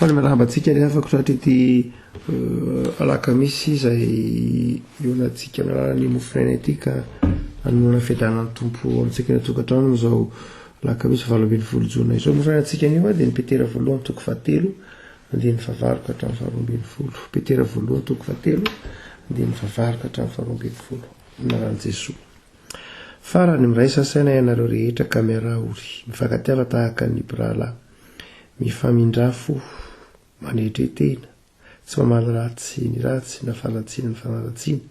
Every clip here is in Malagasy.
fa ny miarahabantsika ny afaka soatra ity alakamisy izay ionatsika amin'ny alalany mofinaina ity ka anomana fiadanany tompo amintsika ny tokantrano izao alakamisy 8 jona izao mofinainantsika anio a dia ny petera voalohany toko 7 andiny favaroka hatramin'ny 12 petera voalohany toko 7 andiny favaroka hatramin'ny 12 naran'i Jesosy. Farany miraisa saina ianareo rehetra ka miaraory mifankatiava tahaka ny biralahy mifamindrafo manetretena tsy mamaly ratsy ny ratsy na fanatsiana ny fanaratsiana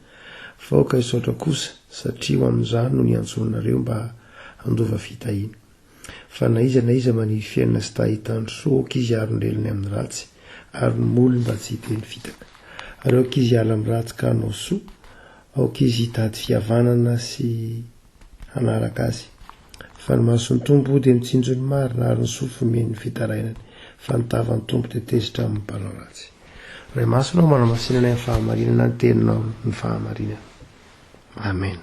vaoka isotra kosa satria ho amin'izany no niantsonareo mba andova fitahina fa na iza manivy fiainana sy tahitany soa ankizy aron-drelony amin'ny ratsy ary ny moly mba tsy hiteny fitaka areo ankizy ala amin'ny ratsy ka hanao soa aokizy hitady fihavanana sy hanaraka azy fa ny mason'ny tompo dia mitsinjo ny marina ary ny sofo men'ny fitarainany fa nitavan'ny tompo tetezitra amin'ny mpanao ratsy. Ray masonao manamasinana ny fahamarinana ny teninao ny fahamarinana. Amen.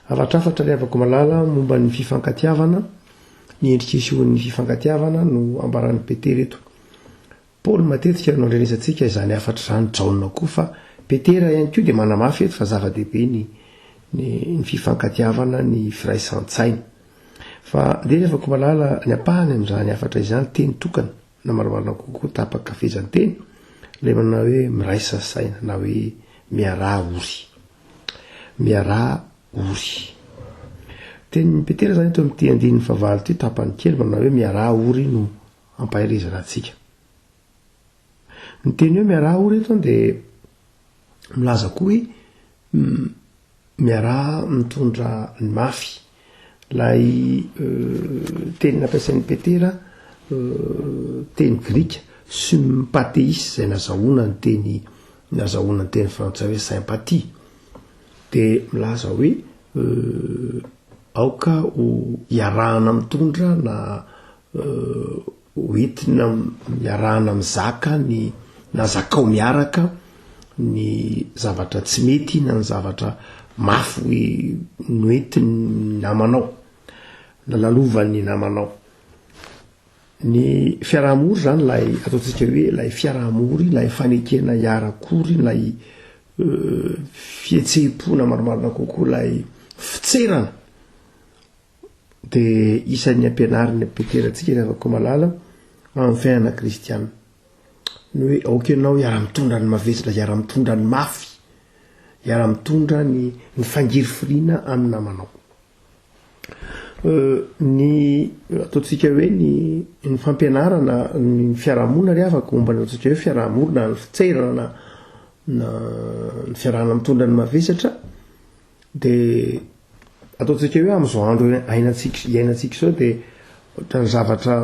Avatrafatra ilay avako malala momba ny fifankatiavana, ny endrika isehoan'ny fifankatiavana no ambaran'ny Petera eto. Paoly matetika no renesantsika izany afatra izany draonina koa fa Petera ihany koa dia manamafy eto fa zava-dehibe ny fifankatiavana ny firaisan-tsaina. Fa dia afaka malala ny ampahany amin'izany afatra izany teny tokana na marimarina kokoa tapaka fezany teny ilay manao hoe miraisa saina na hoe miarà ory. Miarà ory. Tenin'ny Petera zany eto amin'ity andininy fahavalo ity tapany kely manao hoe miarà ory no ampahirizana antsika. Ny teny hoe miarà ory eto dia milaza koa hoe miarà mitondra ny mafy. Lay teny nampiasain'ny Petera teny grika sympatheis izay nazahoana ny teny frantsay hoe sympathie dia milaza hoe aoka ho iarahana mitondra na hoentina miarahana mizaka na zakao miaraka ny zavatra tsy mety na ny zavatra mafy noentiny namanao na lalovan'ny namanao. Ny fiarahamory zany lay ataontsika hoe lay fiarahamory lay fanekena hiarakory lay fihetseha-pona marimarina kokoa lay fitserana dia isan'ny ampianariny Petera antsika ny afaka malala amin'ny fiainana kristianina ny hoe aokenao hiara-mitondra ny mavesatra hiara-mitondra ny mafy hiara-mitondra ny fangiry firiana amin'ny namanao. Ny ataontsika hoe ny fampianarana ny fiarahamonina ry afaka momba ny ataontsika hoe fiarahamonina ny fitserana na ny fiarahana mitondra ny mavesatra dia ataontsika hoe amin'izao andro iainantsika izao dia ohatrany zavatra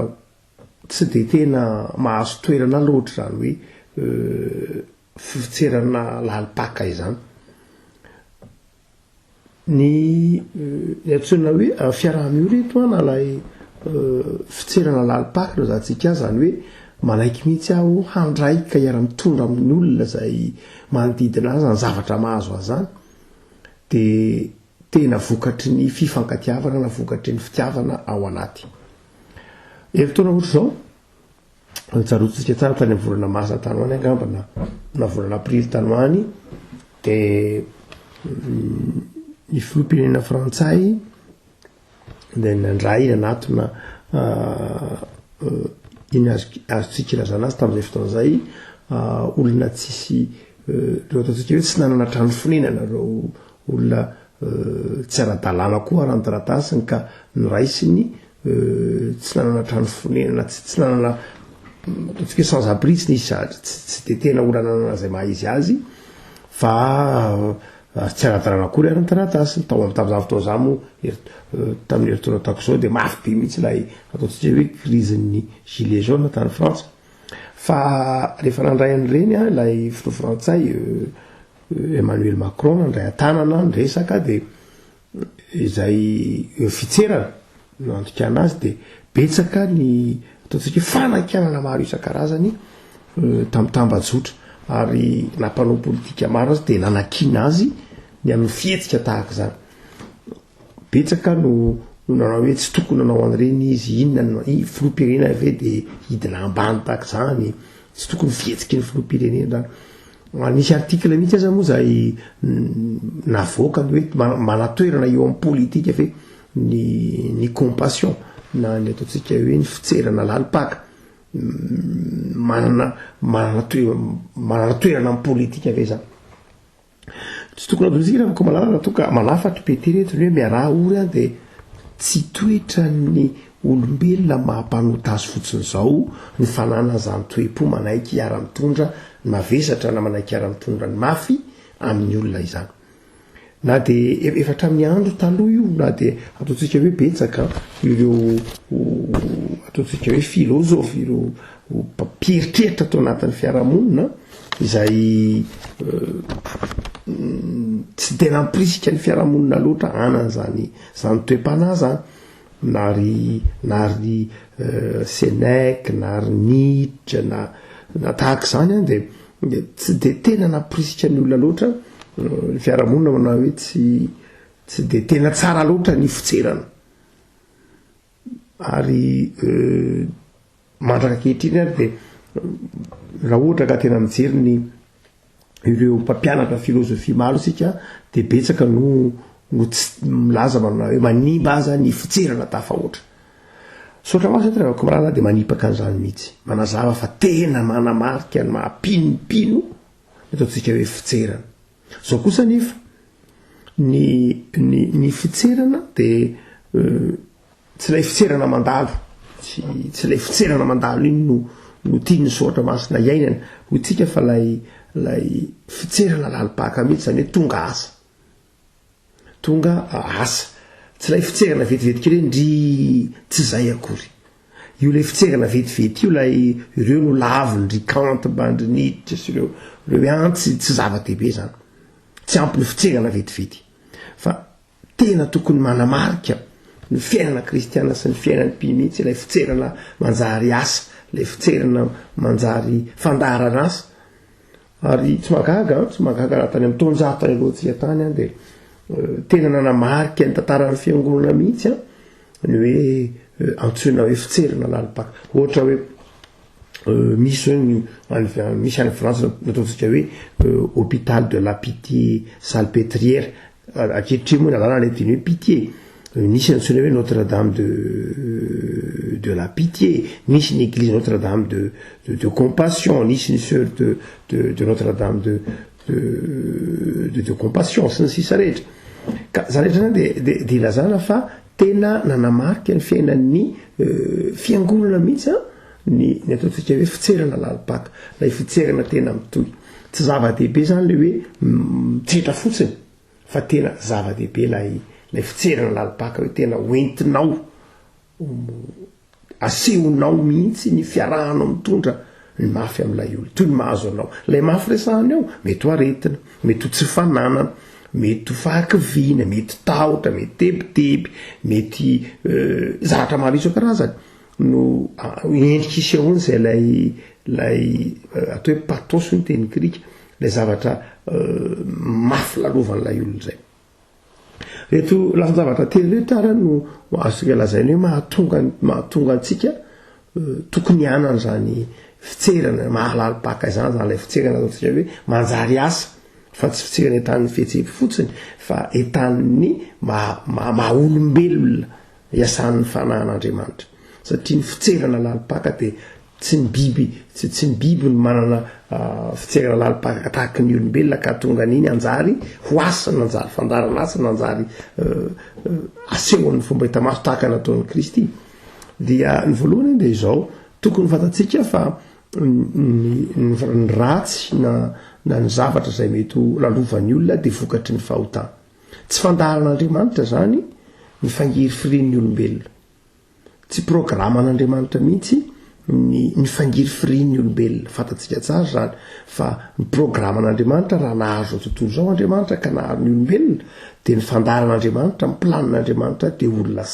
tsy dia tena mahazo toerana loatra zany hoe fitserana lalipaka izany. Ny antsoina hoe fiaraha-miory eto na lay fitserana lalipaka no zantsika zany hoe malaiky mihitsy aho handray ka hiara-mitondra amin'ny olona izay manodidina azy ny zavatra mahazo azany dia tena vokatry ny fifankatiavana na vokatry ny fitiavana ao anaty. Efotoana ohatr'izao tsarotsika tsara tany amin'ny volana masa tanoany angamba na volana aprily tanoany dia ny filoham-pirenena frantsay dia nandray nanatona iny azotsika ilazana azy tamin'izay fotoan'izay olona tsisy reo ataontsika hoe tsy nanana trano fonenana reo olona tsy ara-dalàna koa aran-taratasiny ka nyraisiny tsy nanana trano fonenana tsy nanana ataontsika hoe sans abri tsy nisy tsy dia tena olona nanana izay maha izy azy fa tsy ara-dalàna koa ry aran-taratasiny tamin'izany fotoan'izany moa tamin'ny herintaona tahaka izao dia mafy be mihitsy lay ataontsika hoe krizin'ny gilet jaune tany Frantsa fa rehefa nandray an'ireny lay filoha frantsay Emmanuel Macron nandray an-tanana nyresaka dia izay fitserana no andokana azy dia betsaka ny ataontsika hoe fanakanana maro isan-karazany tamin'ny tambajotra ary nampanao politika maro azy dia nanakina azy ny amin'ny fihetsika tahaka izany. Betsaka no nanao hoe tsy tokony nanao an'ireny izy inona filoam-pirenena ve de hidina ambany tahaka zany tsy tokony fihetsika ny filoam-pirenena nisy article mihitsy aza moa zay navoaka hoe manatoerana eo amin'ny politika fe ny compassion na ny ataontsika hoe ny fitserana lalipaka manana toerana amin'ny politika ve zany tsy tokony adonsika raha ko malala toka malafatry peteretiny hoe miaraha ory a de tsy toetra ny olombelona mahampanota azy fotsiny zao ny fanana zany toe-po manaiky iara-mitondra mavesatra na manaiky iara-mitondra ny mafy amin'ny olona izany na de efatra amin'ny andro taloha io na de ataontsika hoe betsaka ireo ataontsika hoe filôzofy ireo mpampieritreritra atao anatin'ny fiarahamonina izay tsy tena mpirisika ny fiarahamonina loatra anan'zany toe-panahy zany nary Sénèque nary Nietzsche na tahaka zany a de tsy de tena nampirisika ny olona loatra ny fiarahamonina manao hoe tsy de tena tsara loatra ny fitserana ary mandraka kehitriny ary de raha ohatra ka tena mijery ireo mpampianatra filôzofia maro sika de betsaka no tsy milaza manao hoe manimba aza ny fitserana tafahoatra sotra masy ko marana de manipaka an'izany mihitsy manazava fa tena manamarika ny mahampinompino ataontsika hoe fitserana zao kosa nefa ny fitserana de tsy lay fitserana mandalo tsy lay fitserana mandalo iny no tiany sotra masina iainana hotsika fa lay fitserana lalipaka mihitsy zany hoe tonga asa tsy lay fitserana vetivety kely ndry tsy zay akory io lay fitserana vetivety io lay ireo no laviny ndry Kant bandry Nietzsche sy ireo antsy tsy zava-dehibe zany tsy ampy ny fitserana vetivety fa tena tokony manamarika ny fiainana kristiana sy ny fiainan'ny mpimitsy lay fitserana manjary asa lay fitserana manjary fandarana asa ary tsy magaga raha tany amin'ny taonjato tany alohantsika tany de tena nanamarika ny tantaran'ny fiangonana mihitsy ny hoe antsoina hoe fitserana lalipaka ohatra hoe misy any France nataontsika hoe hôpital de la pitié salpêtrière ankehitriny moa nalala lay teny hoe pitié nisy antsoina hoe Notre-Dame de la pitié nisy ny église Notre-Dame de compassion nisy ny sœur de Notre-Dame de compassion sy ny sisa rehetra ka zany rehetra zany de ilazana fa tena nanamarika ny fiainan'ny fiangonana mihitsy ny ataontsika hoe fitserana lalipaka lay fitserana tena mitohy tsy zava-dehibe zany le hoe mitsehatra fotsiny fa tena zava-dehibe lay fitserana lalipaka hoe tena hoentinao asehonao mihitsy ny fiarahanao mitondra ny mafy amin'ilay olo toy ny mahazo anao lay mafy resahany ao mety ho aretina mety ho tsy fananana mety ho fahakiviana mety tahotra mety tebiteby mety zavatra maro isan-karazany no endrika isehoany zay lay atao hoe pathos ny teny grika lay zavatra mafy lalovan'ilay olona zay reto lafin-javatra telo rehetra no azoka lazainy hoe mahatonga antsika tokony anana zany fitserana mahalalipaka izany zany lay fitserana ataontsika hoe manjary asa fa tsy fitserana etan'ny fihetseham fotsiny fa etan'ny maha-olombelona iasan'ny fanahan'Andriamanitra satria ny fitserana lalipaka de tsy ny biby no manana fitserana lalipaka tahaka ny olombelona ka tonga n'iny anjary ho asa nanjary fandarana asa nanjary asehoan'ny fomba hita maso tahaka nataon'ny Kristy dia ny voalohany de izao tokony fantatsika fa ny ratsy na ny zavatra zay mety ho lalovan'ny olona de vokatry ny fahotana tsy fandaharan'Andriamanitra zany ny fangiry firin'ny olombelona tsy programan'Andriamanitra mihitsy ny fangiry firin'ny olombelona fantatsika tsara zany fa ny programan'Andriamanitra raha nahazo tontolo zao Andriamanitra ka naharo ny olombelona de ny fandaharan'Andriamanitra ny planin'Andriamanitra de olona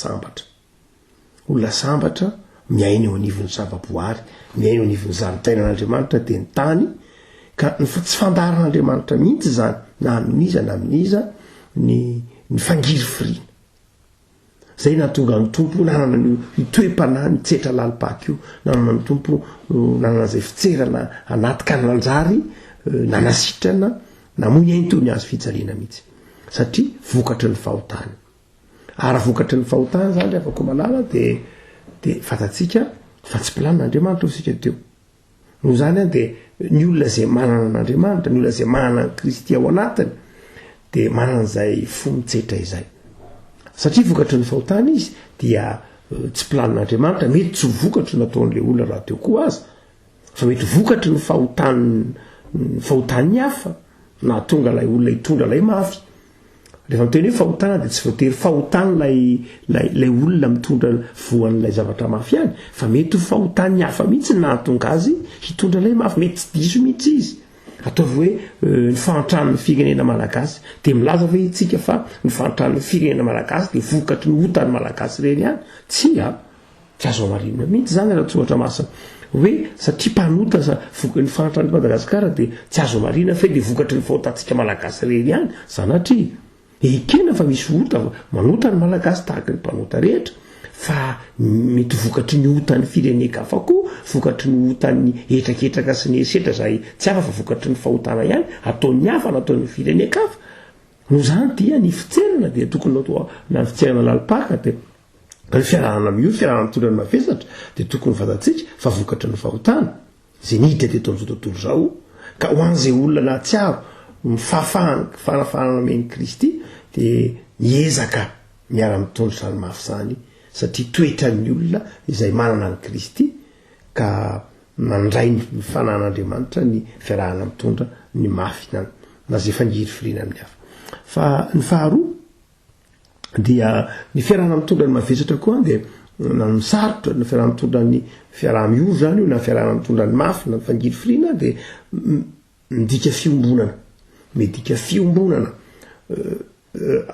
sambatra miaina eo anivon'ny zavaboary miaina eo anivon'ny zaridainan'Andriamanitra de ny tany ka tsy fandaharan'Andriamanitra mihitsy zany na amin'iza ny fangiry firina zay natonga ny tompo nanana toe-panahy mitsetra lalipaky io, nanana ny tompo nanana zay fitserana anaty kanalanjary nanasitrana namoy aintony azy fijaliana mihitsy satria vokatry ny fahotany. Ary vokatry ny fahotany zany afaka malala de fatatsika fa tsy planin'Andriamanitra osika teo. Noho zany de ny olona zay manana an'Andriamanitra, ny olona zay manana ny Kristy ao anatiny de manana zay fo mitsetra izay. Satria vokatry ny fahotany izy dia tsy planin'Andriamanitra, mety tsy vokatry nataon'le olona raha teo koa azy, fa mety vokatry ny fahotany hafa na tonga lay olona hitondra lay mafy. Rehefa miteny hoe fahotana de tsy voatery fahotany lay olona mitondra voan'lay zavatra mafy ihany, fa mety fahotany hafa mihitsy nahatonga azy hitondra lay mafy, mety tsy diso mihitsy izy. Ataovy hoe ny fahantrano firenena malagasy de milaza hoe itsika fa ny fahantrano firenena malagasy de vokatry ny otany malagasy reny ihany, tsy azo amarinina mihitsy zany raha tsy ohatra masina hoe satria mpanota ny fahantrano Madagasikara de tsy azo amarina fa de vokatry ny fahotantsika malagasy reny ihany, zanatria ekena fa misy ota manota ny malagasy tahaka ny mpanota rehetra, fa mety vokatry ny otany fireneka hafa koa, vokatry ny otany etraketraka sy ny erisetra zay tsy hafa fa vokatry ny fahotana ihany ataon'ny hafa nataon'ny fireneka hafa. No zany dia ny fitserana de tokony na fitserana lalipaka de ny fiarahana amin'io fiarahana mitondra ny mavesatra de tokony fatatsika fa vokatry ny fahotana zay niditra teto amin'izao tontolo zao, ka ho an'izay olona nahatsiaro fanafahana men'ny Kristy de miezaka miara-mitondra zany mafy zany satria toetran'ny olona izay manana ny Kristy ka mandray ny fanan'Andriamanitra ny fiarahana mitondra ny mafy na zay fangiry firina amin'ny hafa. Fa ny faharoa dia ny fiarahana mitondra ny mavesatra koa de ny sarotra ny fiarahana mitondra ny fiaraha-mioro zany io na fiarahana mitondra ny mafy na fangiry firina de midika fiombonana, medika fiombonana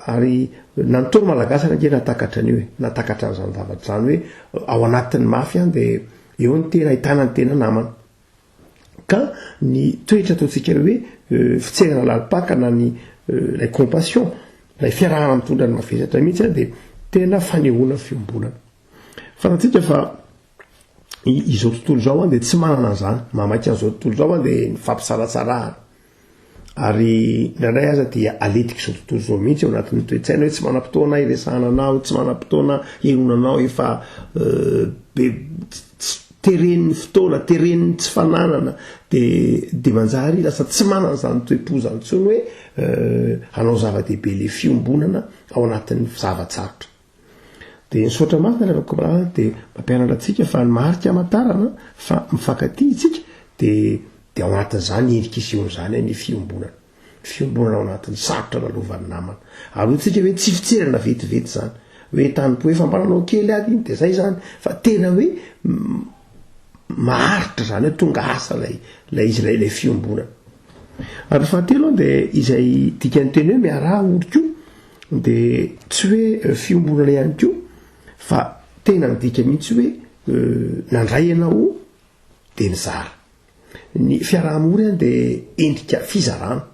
ary nantoro malagasy anake natakatra an'io hoe natakatra an'izany zavatra zany hoe ao anatin'ny mafy any de eo ny tena ahitana ny tena namana. Ka ny toetra ataontsika hoe fitserana lalipaka na ny lay compassion, lay fiarahana mitondra ny mavesatra mihitsy de tena fanehoana fiombonana. Fatatsika fa izao tontolo zao de tsy manana an'izany, mamaky an'izao tontolo zao de ny fampisaratsarahana. Ary indraindray aza dia aletika izao tontolo zao mihitsy ao anatin'ny toe-tsaina hoe tsy manam-potoana iresahana anao, tsy manam-potoana ironanao efa teren'ny fotoana, teren'ny tsy fananana de manjary lasa tsy manana zany toe-pozany intsony hoe hanao zava-dehibe le fiombonana ao anatin'ny zavatsarotra. De ny sotra masina rehefa malala de mampianatra antsika fa ny marika amatarana fa mifankatia isika de ao anatin'izany endrika isehon'izany ny fiombonana ao anatin'ny sarotra lalovan'ny namana. Ary tsika hoe tsy fitserana vetivety zany hoe tanypo efa mbananao kely ady iny de zay zany, fa tena hoe maharitra zany hoe tonga asa lay izy lay fiombonana. Ary fahatelo de izay dikany teny hoe miaraha oriko de tsy hoe fiombonana ihany koa fa tena midika mihitsy hoe nandray ianao de nizara. Ny fiaraha-mory de endrika fizarana,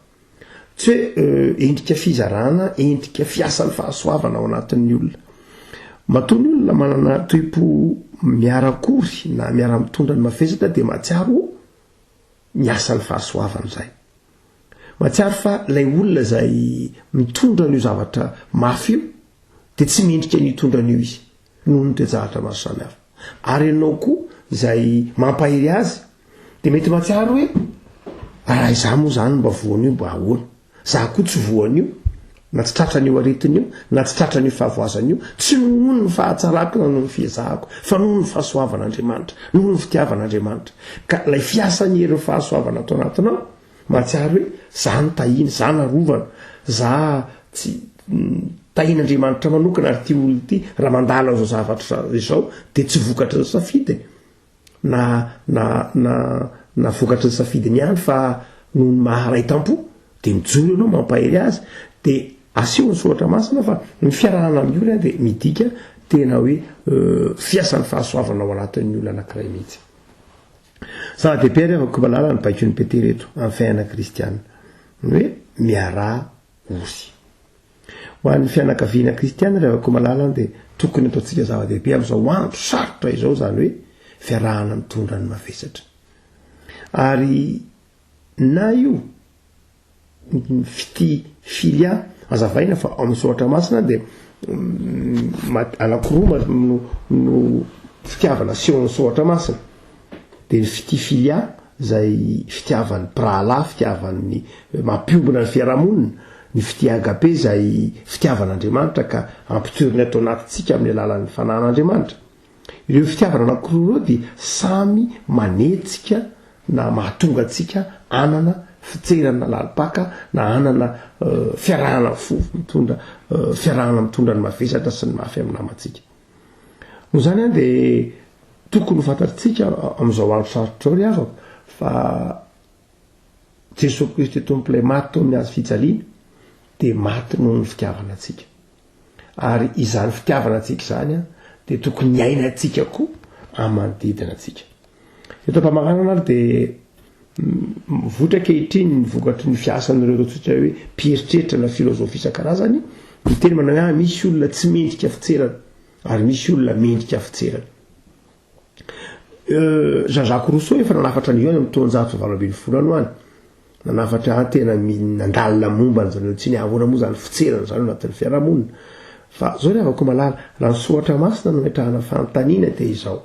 tsy hoe endrika fizarana, endrika fiasan'ny fahasoavana ao anatin'ny olona. Matoa ny olona manana toe-po miarakory na miara-mitondra ny mavesatra de mahatsiaro ny asan'ny fahasoavana zay. Mahatsiaro fa lay olona zay mitondra n'io zavatra mafy io de tsy mendrika nitondra n'io izy noho ny toe-javatra maro samihafa. Ary ianao koa zay mampahiry azy de mety mahatsiaro hoe raha izaho moa zany mba voan'io mba ahoana, za koa tsy voan'io na tsy tratran'io aretin'io na tsy tratran'io fahavoazan'io, tsy noho ny fahatsarako na noho ny fiezahako fa noho ny fahasoavan'Andriamanitra, noho ny fitiavan'Andriamanitra. Ka lay fiasany erin'ny fahasoavana atao anatinao mahatsiaro hoe za notahiny, za narovana, za tsy tahin'Andriamanitra manokana ary ty olona ty raha mandala zao zavatra izao de tsy vokatra ny safidiny na vokatra ny safidiny ihany fa noho ny maharay tampo de mijoro ianao mampahery azy de aseho ny soratra masina fa ny fiarahana amin'ny olona de midika tena hoe fiasan'ny fahasoavana ao anatin'ny olona anankiray mihitsy. Zava-dehibe ary afaka malala ny baikon'ny Petereto amin'ny fiainana kristianina hoe miaraha ory. ho an'ny fianakaviana kristiana rehafako malala dia tokony ataontsika zava-dehibe amin'izao andro sarotra izao zany hoe fiarahana mitondra ny mavesatra ary na io filia azavaina fa amin'ny soatra masina dia alakoroa no fitiavana sion ny soatra masina dia ny filia zay fitiavan'ny prala fitiavan'ny mampiombona ny fiarahamonina ny fitiagabe zay fitiavan'Andriamanitra ka ampitoriny atao anatintsika amin'ny alalan'ny fanahin'Andriamanitra ireo fitiavana anankiroa ireo dia samy manetsika na mahatonga antsika anana fitserana lalipaka na anana fiarahana fiarahana mitondra ny mavesatra sy ny mafy amin'ny namantsika no zany any dia tokony ho fantatritsika amin'izao andro sarotra ry azo fa Jesosy Kristy tompon'ilay maty tao amin'ny hazo fijaliana dia maty noho ny fitiavana antsika ary izany fitiavana antsika izany dia tokony hiaina antsika koa amin'ny manodidina antsika eto mpamarana ary dia votra kehitriny ny vokatry ny fiasan'ireo tsotra hoe pieritreritra na filozofia isan-karazany miteny manao hoe misy olona tsy mendrika fitserana ary misy olona mendrika fitserana Jean-Jacques Rousseau efa nanafatra ny io amin'ny taonjato valo ambin'ny folo any hoany nanafatra tena nandalina momba n'izany tsy ny ahoana moa zany fitserana zany anatin'ny fiarahamonina fa zao rehefa ko malala raha ny soatra masina no metrahana fanontaniana dia izao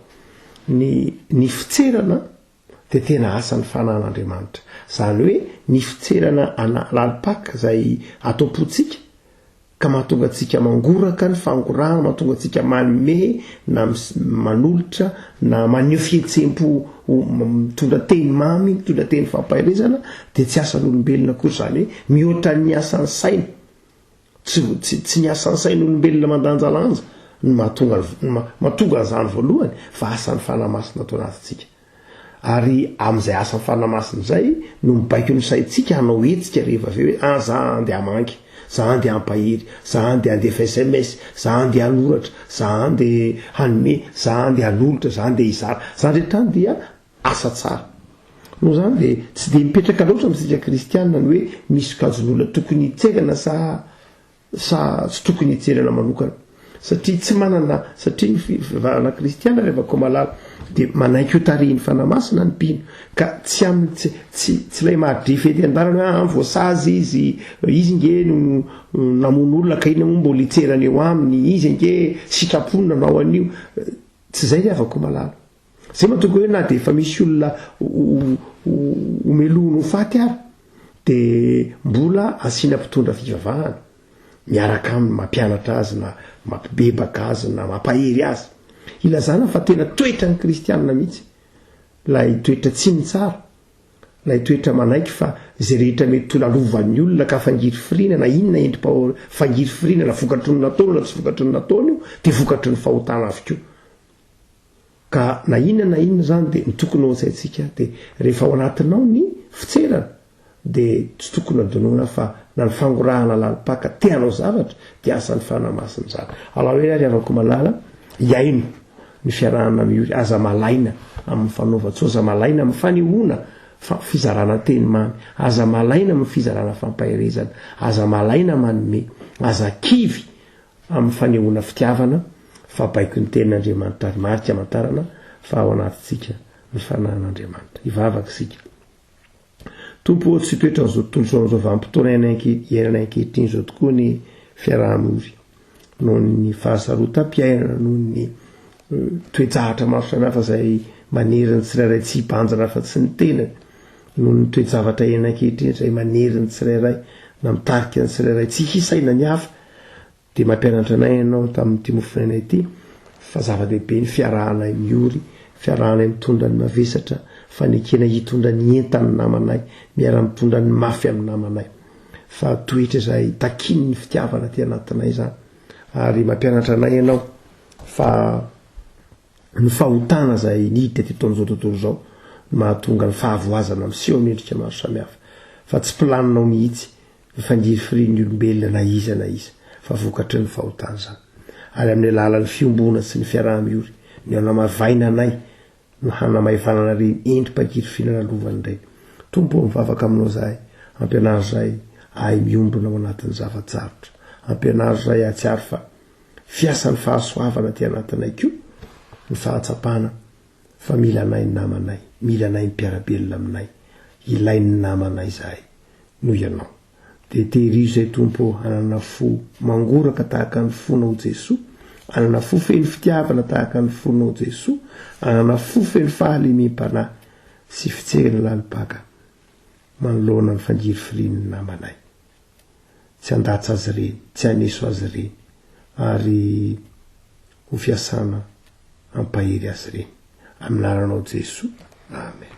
ny fitserana dia tena asan'ny fanahin'Andriamanitra zany hoe ny fitserana lalipaka zay atao-pontsika ka mahatonga antsika mangoraka ny fangorahana mahatonga antsika manome na manolotra na maneho fihetsem-po mitondra teny mamy mitondra teny fampahirezana dia tsy asan'olombelona koa zany hoe mihoatra ny asan'ny saina tsy ny asan'ny sain'olombelona mandanjalanja no mahatonga an'izany voalohany fa asan'ny fanamasina atao anatintsika ary amin'izay asan'ny fanamasina izay no mibaiko ny saintsika hanao hetsika rehefa avy hoe za andeha hamangy za andeha hampahiry za andeha handefa SMS za andeha hanoratra za andeha hanome za andeha hanolotra za andeha hizara zany rehetrany dia asa tsara no zany dia tsy dia mipetraka loatra amintsika kristianina ny hoe misy kajon'olona tokony hitserana sa tsy tokony hitserana manokana satria tsy manana satria ny fivavahana kristiana rehefa ko malala dia manaiky ho tarihiny fanamasina ny mpino ka tsy ilay mahadrifety andarana hoe voasazy izy nge no namon'olona ka ina moa mbola hitserana eo aminy izy nge sitraponina nao an'io tsy zay rehefa ko malala zay mahatonga hoe na dia efa misy olona omelono ho faty ary dia mbola asiana mpitondra fivavahana miaraka aminy mampianatra azy na mampibebaka azy na mampahery azy ilazana fa tena toetra ny kristianina mihitsy lay toetra tsy ny tsara lay toetra manaiky fa zay rehetra mety lalovan'ny olona ka fangiry firina na inona endri fangiry firina na vokatry ny nataony na tsy vokatry ny nataony io dia vokatry ny fahotana avokoa ka na inona zany dia tokony ao an-tsaintsika dia rehefa ao anatinao ny fitserana dia tsy tokony adonona fa na ny fangorahana lalipaka teanao zavatra dia asan'ny fanamasina zany alahoe ary avako malala iaino ny fiarahana miory aza malaina amin'ny fanaova-tso aza malaina amin'ny fanehoana fizarana teny mamy aza malaina amin'ny fizarana fampahirezana aza malaina manome aza kivy amin'ny fanehoana fitiavana fa baiko ny tenin'Andriamanitra ary marika amantarana fa ao anatintsika ny fanahin'Andriamanitra ivavaka isika tompo tsy toetra n'izao tontolo izao vanim-potoana iainana ankehitriny izao tokoa ny fiaraha-miory noho ny fahasarotam-piainana noho ny toejahatra maro samihafa izay maneriny tsirairay tsy hibanjana fa tsy ny tenany noho ny toejavatra iainana ankehitriny izay maneriny tsirairay na mitarika ny tsirairay tsy hisaina ny hafa dia mampianatra anay ianao tamin'ny timofinainay ity fa zava-dehibe ny fiarahana miory fiarahana mitondra ny mavesatra fanekena hitondra ny entany namanay miara-mitondra ny mafy amin'ny namanay fa toetra izay takiny ny fitiavana ty anatinay zany ary mampianatra anay ianao fa ny fahotana izay niditra ty taon'izao tontolo izao mahatonga ny fahavoazana miseho mendrika maro samihafa fa tsy planinao mihitsy fangiry firin'ny olombelona na iza fa vokatry ny fahotana zany ary amin'ny alalan'ny fiombona sy ny fiaraha-miory ny anamavaina anay no hanamaivanana reny endrim-pangiry firinana lovany indray tompo mivavaka aminao zahay ampianary zay ahy miombona ao anatin'ny zavatsarotra ampianaro zay atsiary fa fiasan'ny fahasoavana ty anatinay ko ny fahatsapana fa mila anay ny namanay, mila anay ny mpiarabelona aminay, ilain'ny namanay zahay noho ianao. De tehirizo zay tompo anana fo mangoraka tahaka ny fonao Jesoa, anana fo feny fitiavana tahaka ny fonao Jesoa, anana fo feny fahalemem-panahy sy fitseriny lalipaka manoloana ny fangiry firin'ny namanay. Tsy andatsy azy reny, tsy aneso azy reny, ary ho fiasana ampahery azy reny. Aminaranao Jesoa. Amen.